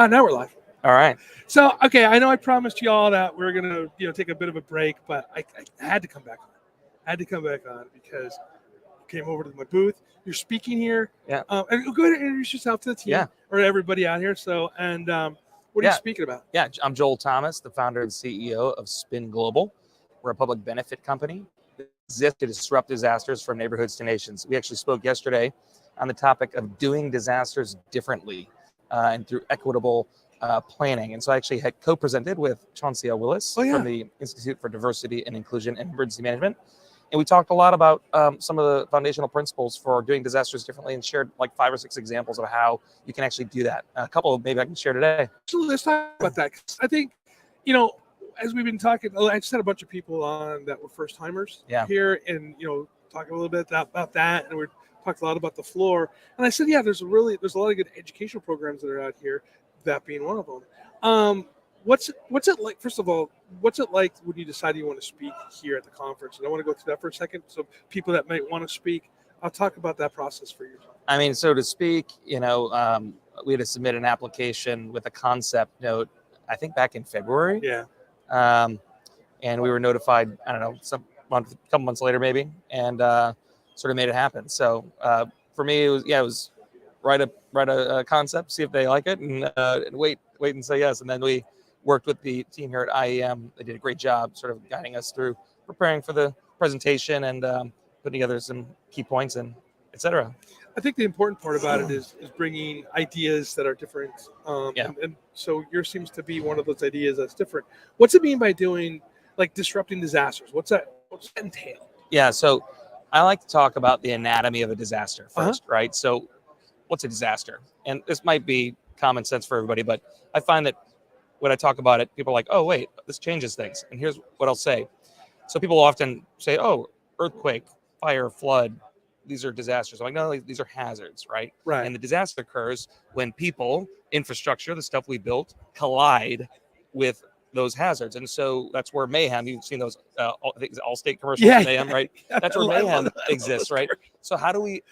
Now we're live. All right. So, okay, I know I promised you all that we are gonna, take a bit of a break, but I had to come back on. I had to come back on because you came over to my booth. You're speaking here. Yeah. And go ahead and introduce yourself to the team or everybody out here. So, and what are you speaking about? Yeah, I'm Joel Thomas, the founder and CEO of Spin Global. We're a public benefit company that exists to disrupt disasters from neighborhoods to nations. We actually spoke yesterday on the topic of doing disasters differently and through equitable planning. And so I actually had co-presented with Chauncey L. Willis from the Institute for Diversity and Inclusion and Emergency Management. And we talked a lot about some of the foundational principles for doing disasters differently and shared like 5 or 6 examples of how you can actually do that. A couple maybe I can share today. So let's talk about that. 'Cause I think, as we've been talking, I just had a bunch of people on that were first timers here and, talking a little bit about that. And we're talked a lot about the floor. And I said, there's a lot of good educational programs that are out here, that being one of them. What's it like? First of all, what's it like when you decide you want to speak here at the conference? And I want to go through that for a second. So people that might want to speak, I'll talk about that process for you. I mean, so to speak, we had to submit an application with a concept note, I think back in February. Yeah. And we were notified, I don't know, a couple months later maybe, and sort of made it happen. So for me, it was write a concept, see if they like it, and wait and say yes. And then we worked with the team here at IEM. They did a great job sort of guiding us through preparing for the presentation and putting together some key points and et cetera. I think the important part about it is bringing ideas that are different. And so yours seems to be one of those ideas that's different. What's it mean by doing, like, disrupting disasters? What's that entail? Yeah, so I like to talk about the anatomy of a disaster first, right? So what's a disaster? And this might be common sense for everybody, but I find that when I talk about it, people are like, oh, wait, this changes things. And here's what I'll say. So people often say, oh, earthquake, fire, flood, these are disasters. I'm like, no, these are hazards, right? Right. And the disaster occurs when people, infrastructure, the stuff we built, collide with those hazards. And so that's where mayhem, you've seen those Allstate commercials, mayhem, right? That's where mayhem exists, right? So how do we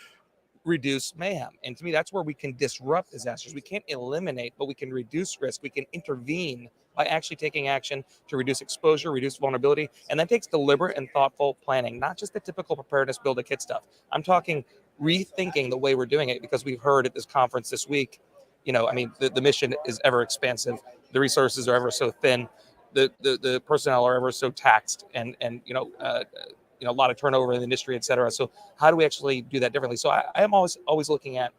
reduce mayhem? And to me, that's where we can disrupt disasters. We can't eliminate, but we can reduce risk. We can intervene by actually taking action to reduce exposure, reduce vulnerability. And that takes deliberate and thoughtful planning, not just the typical preparedness, build a kit stuff. I'm talking rethinking the way we're doing it, because we've heard at this conference this week, the mission is ever expansive. The resources are ever so thin. The personnel are ever so taxed, and a lot of turnover in the industry, et cetera. So how do we actually do that differently? So I am always looking at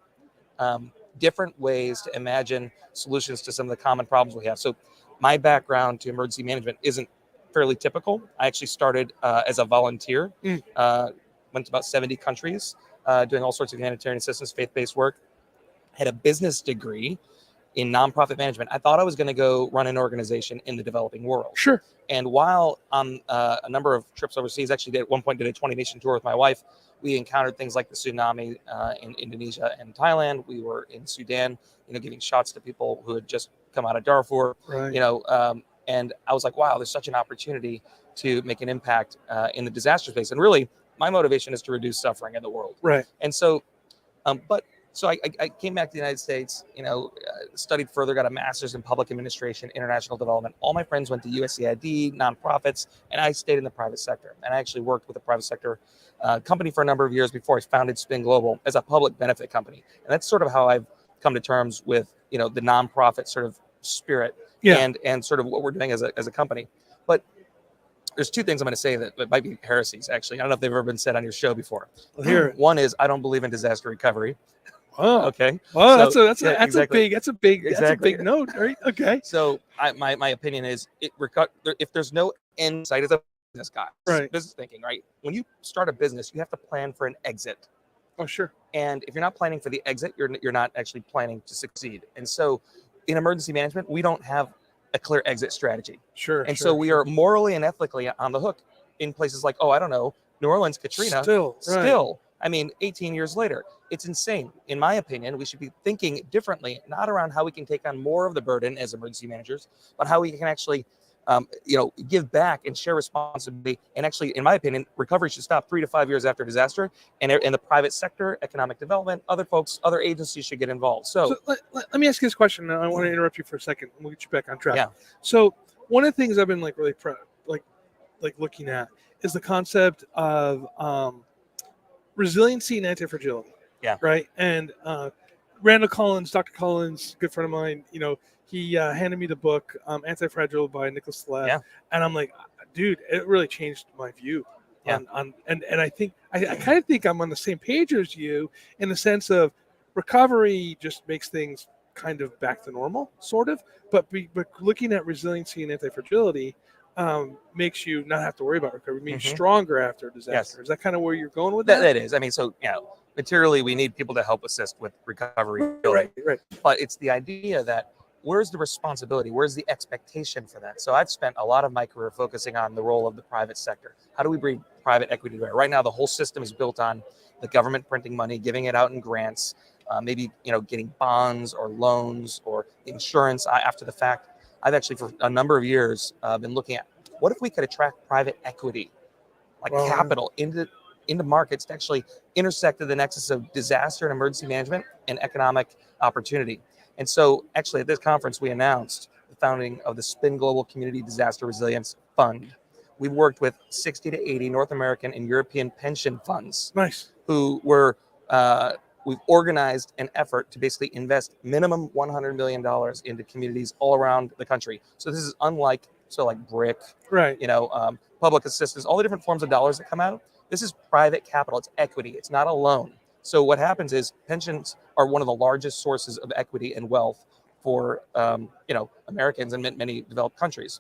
different ways to imagine solutions to some of the common problems we have. So my background to emergency management isn't fairly typical. I actually started as a volunteer, went to about 70 countries, doing all sorts of humanitarian assistance, faith-based work, had a business degree in nonprofit management. I thought I was going to go run an organization in the developing world. Sure. And while on a number of trips overseas, actually at one point did a 20-nation tour with my wife, we encountered things like the tsunami in Indonesia and Thailand. We were in Sudan, giving shots to people who had just come out of Darfur, right. And I was like, wow, there's such an opportunity to make an impact in the disaster space. And really, my motivation is to reduce suffering in the world. Right. And so, So I came back to the United States, studied further, got a master's in public administration, international development. All my friends went to USAID, nonprofits, and I stayed in the private sector. And I actually worked with a private sector company for a number of years before I founded Spin Global as a public benefit company. And that's sort of how I've come to terms with, the nonprofit sort of spirit and sort of what we're doing as a company. But there's 2 things I'm going to say that might be heresies, actually. I don't know if they've ever been said on your show before. Well, here. One is I don't believe in disaster recovery. Oh, okay. Well, so, that's a big note, right? Okay. So my opinion is if there's no end sight as a business guy, right? Business thinking, right? When you start a business, you have to plan for an exit. Oh, sure. And if you're not planning for the exit, you're not actually planning to succeed. And so, in emergency management, we don't have a clear exit strategy. Sure. And so we are morally and ethically on the hook in places like, I don't know, New Orleans, Katrina. Still. I mean, 18 years later, it's insane. In my opinion, we should be thinking differently, not around how we can take on more of the burden as emergency managers, but how we can actually give back and share responsibility. And actually, in my opinion, recovery should stop 3 to 5 years after disaster. And in the private sector, economic development, other agencies should get involved. So let me ask you this question. I want to interrupt you for a second. We'll get you back on track. Yeah. So one of the things I've been really looking at is the concept of resiliency and anti-fragility. Yeah. Right. And Randall Collins, Dr. Collins, good friend of mine, he handed me the book Anti-Fragile by Nicholas Taleb. Yeah. And I'm like, dude, it really changed my view. Yeah. And I think I kind of think I'm on the same page as you in the sense of recovery just makes things kind of back to normal, sort of. But looking at resiliency and anti-fragility makes you not have to worry about recovery, makes you stronger after a disaster. Yes. Is that kind of where you're going with that? That is. I mean, so materially, we need people to help assist with recovery. Right. But it's the idea that where's the responsibility? Where's the expectation for that? So I've spent a lot of my career focusing on the role of the private sector. How do we bring private equity to bear? Right now, the whole system is built on the government printing money, giving it out in grants, maybe getting bonds or loans or insurance after the fact. I've actually, for a number of years, been looking at what if we could attract private equity, capital, into markets to actually intersect at the nexus of disaster and emergency management and economic opportunity. And so actually at this conference, we announced the founding of the Spin Global Community Disaster Resilience Fund. We've worked with 60 to 80 North American and European pension funds. Nice. Who we've organized an effort to basically invest minimum $100 million into communities all around the country. So this is unlike, BRIC, right? Public assistance, all the different forms of dollars that come out. This is private capital. It's equity. It's not a loan. So what happens is pensions are one of the largest sources of equity and wealth for Americans and many developed countries.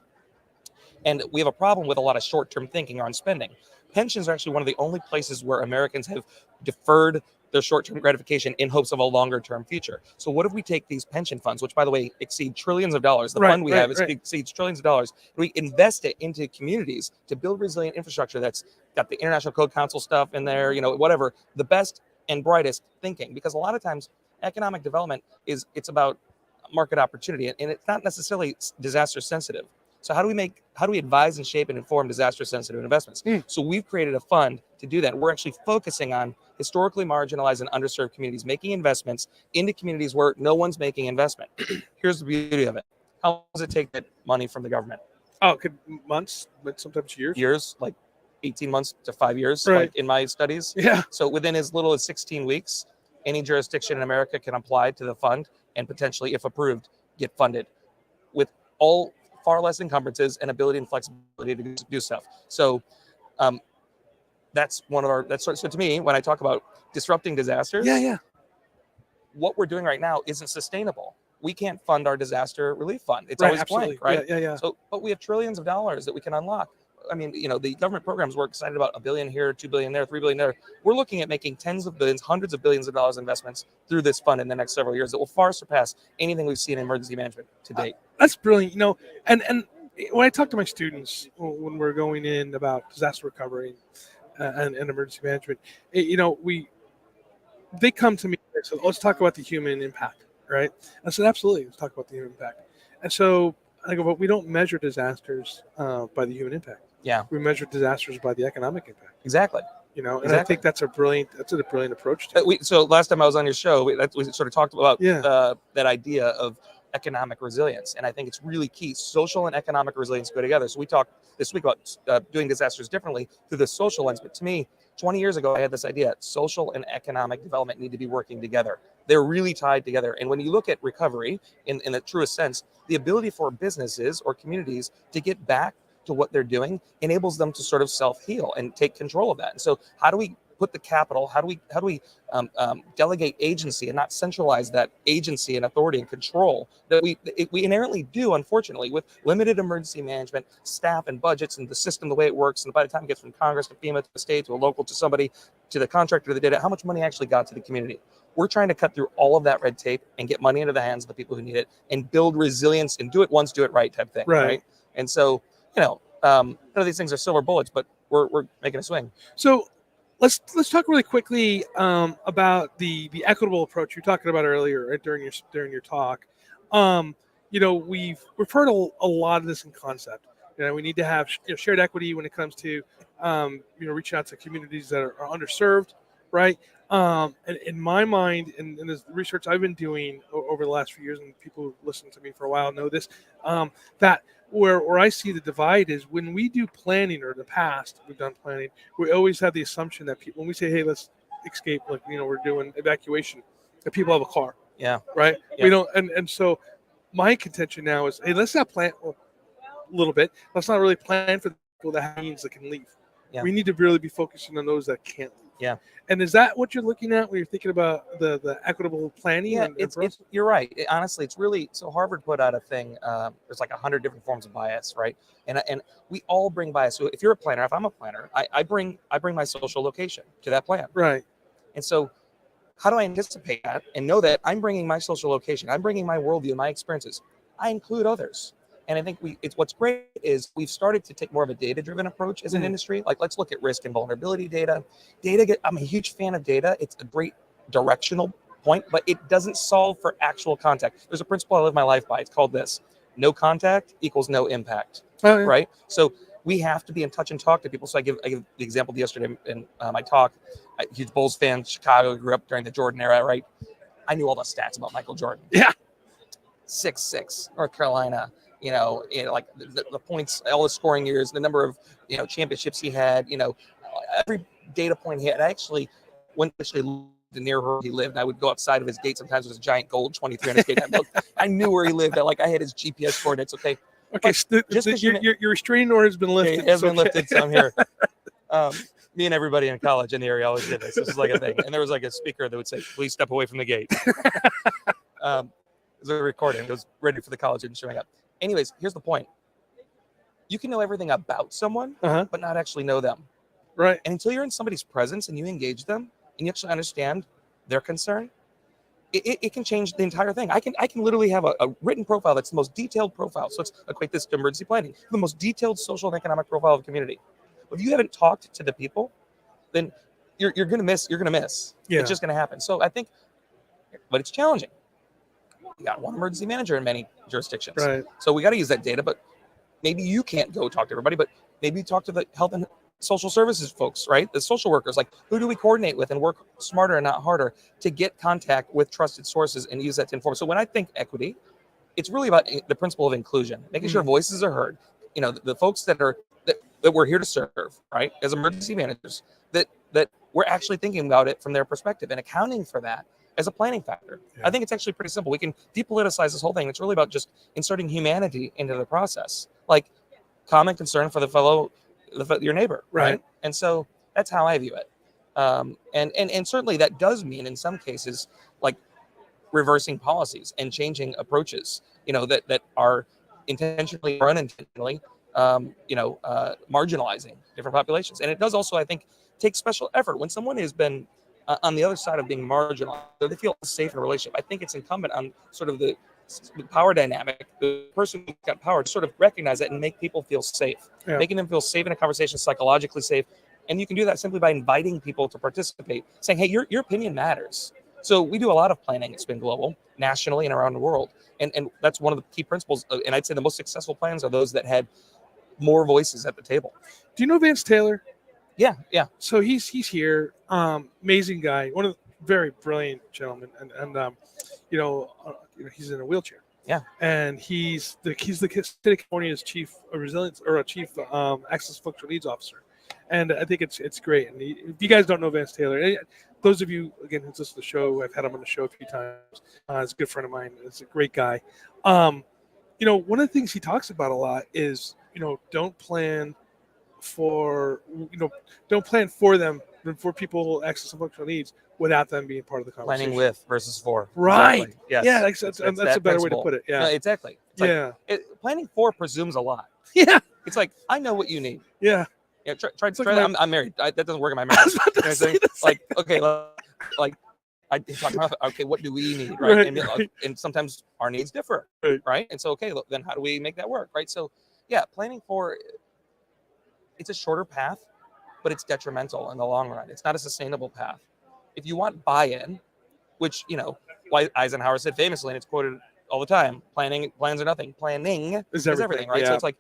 And we have a problem with a lot of short-term thinking on spending. Pensions are actually one of the only places where Americans have deferred their short-term gratification in hopes of a longer-term future. So what if we take these pension funds, which, by the way, exceed trillions of dollars, the fund we have exceeds trillions of dollars, and we invest it into communities to build resilient infrastructure that's got the International Code Council stuff in there, whatever, the best and brightest thinking. Because a lot of times economic development it's about market opportunity, and it's not necessarily disaster sensitive. So how do we advise and shape and inform disaster sensitive investments? So we've created a fund to do that. We're actually focusing on historically marginalized and underserved communities, making investments into communities where no one's making investment. Here's the beauty of it. How long does it take to get money from the government? Oh, it could months, but sometimes years. Years, like 18 months to 5 years, like in my studies. Yeah. So within as little as 16 weeks, any jurisdiction in America can apply to the fund and potentially, if approved, get funded with all far less encumbrances and ability and flexibility to do stuff. So that's one of our, so to me, when I talk about disrupting disasters, what we're doing right now isn't sustainable. We can't fund our disaster relief fund. It's always blank, right? Yeah. So, but we have trillions of dollars that we can unlock. I mean, the government programs, we're excited about $1 billion here, $2 billion there, $3 billion there. We're looking at making tens of billions, hundreds of billions of dollars investments through this fund in the next several years that will far surpass anything we've seen in emergency management to date. That's brilliant. And when I talk to my students when we're going in about disaster recovery and emergency management, they come to me and say, let's talk about the human impact, right? I said, absolutely, let's talk about the human impact. And so I go, but we don't measure disasters by the human impact. Yeah, we measure disasters by the economic impact. Exactly. And I think that's a brilliant approach to it. So last time I was on your show, we sort of talked about that idea of economic resilience, and I think it's really key. Social and economic resilience go together. So we talked this week about doing disasters differently through the social lens. But to me, 20 years ago, I had this idea: social and economic development need to be working together. They're really tied together. And when you look at recovery in the truest sense, the ability for businesses or communities to get back to what they're doing enables them to sort of self-heal and take control of that. And so how do we put the capital, how do we delegate agency and not centralize that agency and authority and control that we inherently do, unfortunately, with limited emergency management, staff and budgets and the system, the way it works. And by the time it gets from Congress to FEMA to the state to a local to somebody to the contractor to the data, how much money actually got to the community? We're trying to cut through all of that red tape and get money into the hands of the people who need it and build resilience and do it once, do it right type thing. Right. And so, none of these things are silver bullets, but we're making a swing. So let's talk really quickly about the equitable approach you were talking about earlier, right, during your talk. We've heard a lot of this in concept, We need to have shared equity when it comes to reaching out to communities that are underserved, right? And in my mind, and in the research I've been doing over the last few years, and people who listen to me for a while know this, that where I see the divide is when we do planning, or in the past we've done planning, we always have the assumption that people, when we say, hey, let's escape, like, we're doing evacuation, that people have a car. Yeah. Right? Yeah. We don't, and so my contention now is, hey, let's not plan a little bit. Let's not really plan for the people that have means that can leave. Yeah. We need to really be focusing on those that can't leave. Yeah. And is that what you're looking at when you're thinking about the equitable planning? Yeah, it's you're right. Honestly, it's really, so Harvard put out a thing. There's like 100 different forms of bias, right? And we all bring bias. So if you're a planner, if I'm a planner, I bring my social location to that plan. Right. And so how do I anticipate that and know that I'm bringing my social location, I'm bringing my worldview, my experiences. I include others. And I think what's great is we've started to take more of a data-driven approach as an industry. Like, let's look at risk and vulnerability data. I'm a huge fan of data. It's a great directional point, but it doesn't solve for actual contact. There's a principle I live my life by. It's called this: no contact equals no impact. Oh, yeah. Right? So we have to be in touch and talk to people. So I give the example yesterday in my talk. Huge Bulls fan, Chicago, grew up during the Jordan era, right? I knew all the stats about Michael Jordan. Yeah. 6'6", North Carolina. Like the points, all the scoring years, the number of championships he had. Every data point he had. I actually went near where he lived. I would go outside of his gate. Sometimes it was a giant gold 23 on his gate. I knew where he lived. I had his GPS coordinates. Okay. Okay. Just your restraining order has been lifted. It has been lifted, so I'm here. Me and everybody in college in the area always did this. This is like a thing. And there was like a speaker that would say, "Please step away from the gate." It was a recording. It was ready for the college students showing up. Anyways, here's the point. You can know everything about someone, but not actually know them. Right. And until you're in somebody's presence and you engage them and you actually understand their concern, it can change the entire thing. I can literally have a written profile that's the most detailed profile. So let's equate this to emergency planning. The most detailed social and economic profile of the community. If you haven't talked to the people, then you're gonna miss. Yeah. It's just gonna happen. So I think, but it's challenging. You got one emergency manager in many jurisdictions. Right. So we got to use that data, but maybe you can't go talk to everybody, but maybe talk to the health and social services folks, right? The social workers, like, who do we coordinate with and work smarter and not harder to get contact with trusted sources and use that to inform. So when I think equity, it's really about the principle of inclusion, making sure voices are heard. The folks that we're here to serve, right? As emergency managers, that we're actually thinking about it from their perspective and accounting for that as a planning factor. Yeah. I think it's actually pretty simple. We can depoliticize this whole thing. It's really about just inserting humanity into the process, like common concern for your neighbor, right? And so that's how I view it. And certainly that does mean in some cases, like reversing policies and changing approaches, that are intentionally or unintentionally, marginalizing different populations. And it does also, I think, take special effort when someone has been on the other side of being marginalized, they feel safe in a relationship. I think it's incumbent on sort of the power dynamic, the person who's got power, to sort of recognize that and make people feel safe, making them feel safe in a conversation, psychologically safe. And you can do that simply by inviting people to participate, saying, hey, your opinion matters. So we do a lot of planning at Spin Global, nationally and around the world. And that's one of the key principles. And I'd say the most successful plans are those that had more voices at the table. Do you know Vance Taylor? Yeah. So he's here, amazing guy, one of the very brilliant gentlemen, and he's in a wheelchair. Yeah. And he's the state of California's chief resilience or chief access functional needs officer, and I think it's great. And if you guys don't know Vance Taylor, those of you again who's listened to the show, I've had him on the show a few times. He's a good friend of mine. He's a great guy. One of the things he talks about a lot is don't plan for them, for people with access and functional needs without them being part of the conversation. Planning with versus for. Right. Exactly. Yes. Yeah, that's a better way to put it. Yeah. No, exactly. It's planning for presumes a lot. Yeah. It's like, I know what you need. Yeah. Yeah. Try that. I'm married. That doesn't work in my marriage. Okay, talk about, okay, what do we need? Right. And sometimes our needs differ. Right. And so, okay, then how do we make that work? Right. So yeah, planning for, it's a shorter path, but it's detrimental in the long run. It's not a sustainable path. If you want buy-in, which, Eisenhower said famously, and it's quoted all the time, plans are nothing. Planning is everything, right? Yeah. So it's like,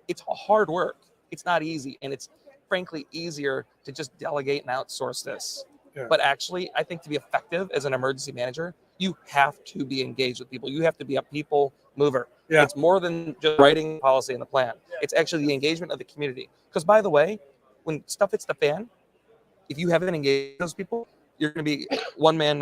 it's hard work. It's not easy, and it's frankly easier to just delegate and outsource this. Yeah. But actually, I think to be effective as an emergency manager, you have to be engaged with people. You have to be a people mover. Yeah. It's more than just writing policy in the plan. It's actually the engagement of the community. Because by the way, when stuff hits the fan, if you haven't engaged those people, you're going to be one man,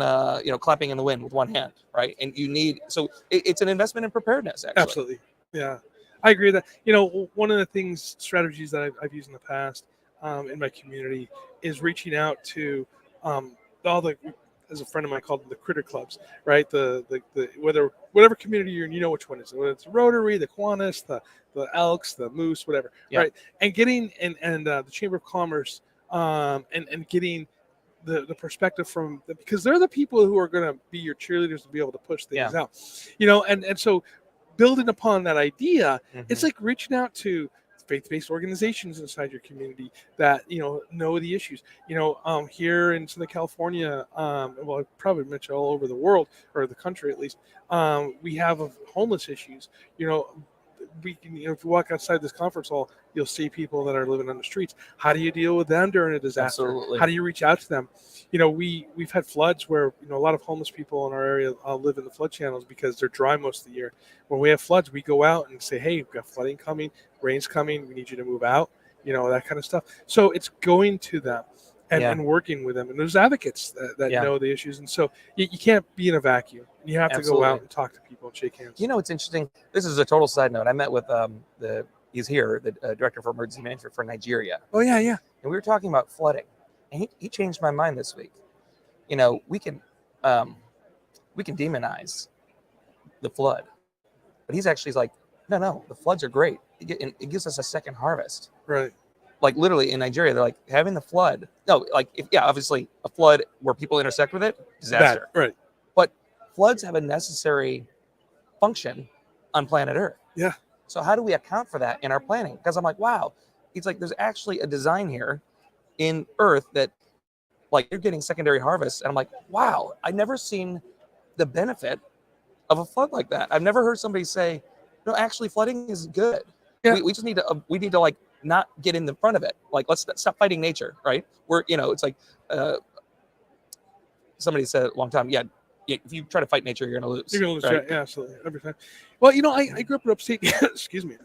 clapping in the wind with one hand, right? And you need, so it's an investment in preparedness, actually. Absolutely. Yeah, I agree with that. One of the strategies that I've used in the past in my community is reaching out to all the, as a friend of mine called them, the critter clubs, right? The whatever community you're in, which one is it? Whether it's Rotary, the Kiwanis, the Elks, the Moose, whatever, right? And getting and the Chamber of Commerce and getting the perspective from because they're the people who are going to be your cheerleaders to be able to push things out, and so building upon that idea, it's like reaching out to faith-based organizations inside your community that know the issues. Here in Southern California, well, I probably mentioned all over the world or the country at least, we have homeless issues. We can, if you walk outside this conference hall, you'll see people that are living on the streets. How do you deal with them during a disaster? Absolutely. How do you reach out to them? We've had floods where a lot of homeless people in our area live in the flood channels because they're dry most of the year. When we have floods, we go out and say, "Hey, we've got flooding coming, rain's coming. We need you to move out." That kind of stuff. So it's going to them and working with them. And there's advocates that know the issues. And so you can't be in a vacuum. You have to go out and talk to people and shake hands. It's interesting. This is a total side note. I met with he's here, the director for emergency management for Nigeria. Oh, yeah. And we were talking about flooding. And he changed my mind this week. We can demonize the flood. But he's actually like, no, the floods are great. It gives us a second harvest. Right. Like literally in Nigeria, they're like having the flood. No, obviously a flood where people intersect with it, disaster. Bad. Right. But floods have a necessary function on planet Earth. Yeah. So how do we account for that in our planning? Because I'm like, wow, it's like there's actually a design here in Earth that like you're getting secondary harvests. And I'm like, wow, I've never seen the benefit of a flood like that. I've never heard somebody say, no, actually flooding is good. Yeah. We just need to like not get in the front of it. Like, let's stop fighting nature, right? It's like somebody said a long time, if you try to fight nature, you're going to lose. You're going to lose, right? Yeah, absolutely, every time. Well, I grew up in upstate, excuse me,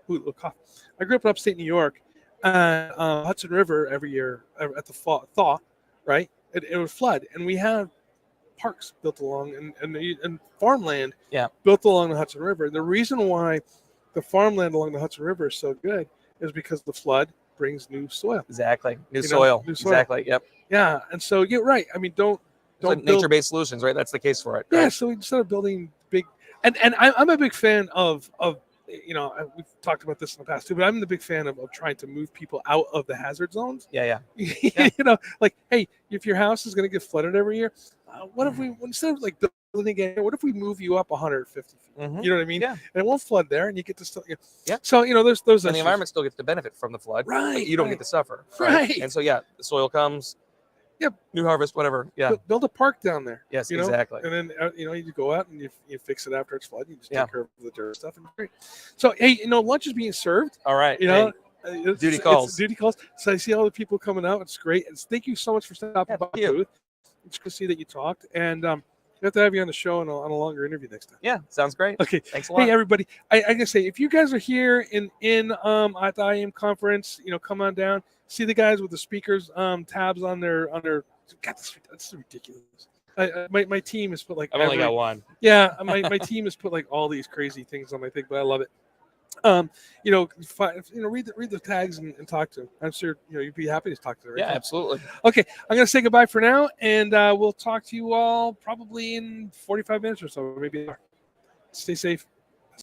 little cough. I grew up in upstate New York, Hudson River every year at the thaw, right? It would flood, and we have parks built along and farmland built along the Hudson River. And the reason why the farmland along the Hudson River is so good is because the flood brings new soil. Exactly. New soil. Exactly. Yep. Yeah. And so you're right. I mean, don't like nature-based solutions, right? That's the case for it. Yeah. Right? So instead of building big, and I'm a big fan of we've talked about this in the past too, but I'm the big fan of trying to move people out of the hazard zones. Yeah. Like, hey, if your house is going to get flooded every year, what if we, instead of like building again, what if we move you up 150 feet? Mm-hmm. You know what I mean? Yeah. And it won't flood there, and you get to still. Yeah. So there's those. And the environment still gets to benefit from the flood. Right. You don't get to suffer. Right. And so the soil comes. Yep. New harvest, whatever. Yeah. Build a park down there. Yes, exactly. And then you go out and you fix it after it's flooded. You just take care of the dirt stuff, and great. So hey, lunch is being served. All right. Duty calls. Duty calls. So I see all the people coming out. It's great. And thank you so much for stopping by. It's good to see that you talked, and we have to have you on the show on a longer interview next time. Yeah, sounds great. Okay, thanks a lot. Hey everybody, I gotta say, if you guys are here in at the IAM conference, come on down. See the guys with the speakers tabs on their. God, that's ridiculous. My team has put like. I've only got one. Yeah, my team has put like all these crazy things on my thing, but I love it. Read the tags and talk to them. I'm sure you'd be happy to talk to them. Right? Yeah, absolutely. Okay, I'm gonna say goodbye for now, and we'll talk to you all probably in 45 minutes or so, maybe. Stay safe.